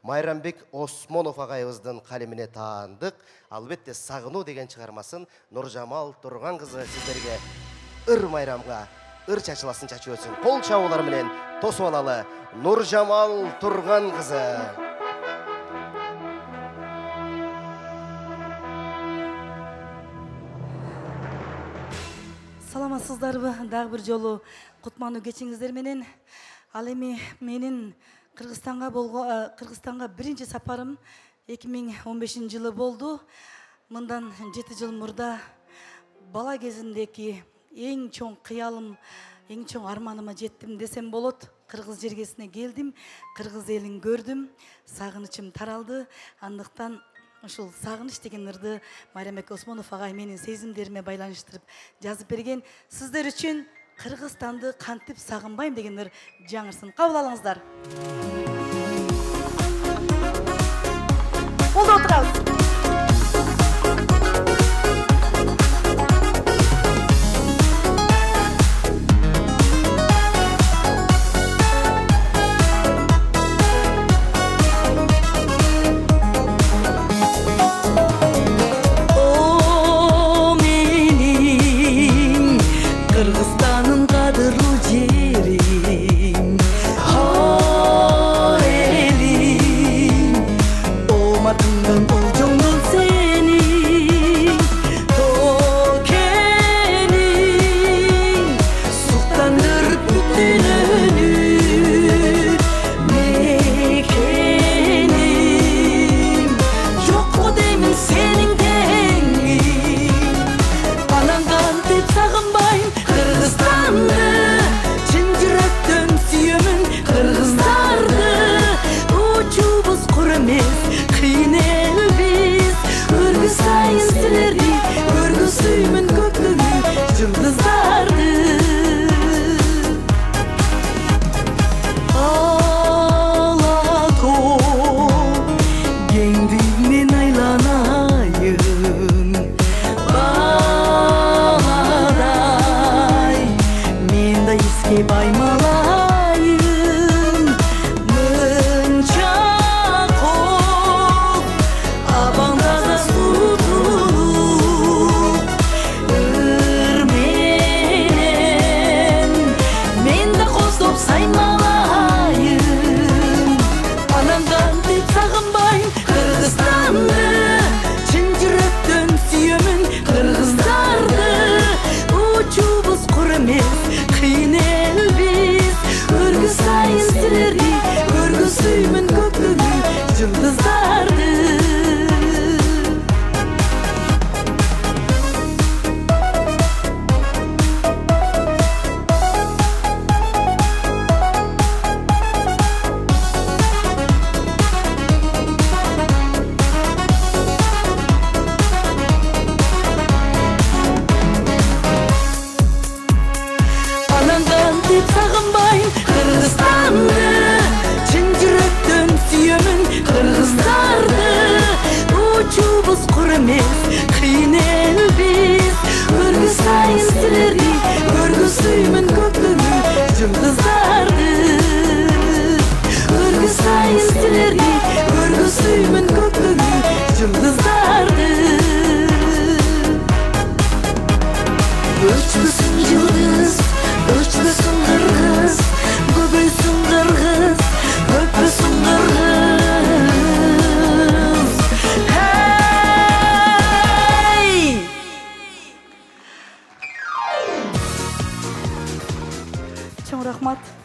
Майрамбек Осмонов агайыбыздын калемине таандык. Албетте Сагынуу деген чыгармасын Нуржамал Турган кызы сиздерге ыр майрамга ыр чачыласын чачып өтсүн. Кол чабуулар менен тосуп алалы. Нуржамал Турган кызы. Саламатсыздарбы? Дагы бир жолу кутмандуу кечиңиздер менен. Ал эми менин Кыргызстанга биринчи сапарым 2015-жылы болду. Мындан 7 жыл мурда бала кезимдеки эң чоң кыялым, эң чоң арманыма жеттим десем болот. Кыргыз жергесине келдим, кыргыз элин көрдүм, сагынычым таралды. Андыктан ушул сагыныч деген ырды Майрамбек Осмонов агай менин сезимдериме байланыштырып жазып берген. Сиздер үчүн Кыргызстанды кантип сагынбайм деген ыр жаңырсын. Кабыл алыңыздар. Колдо отурабыз. Чоң рахмат.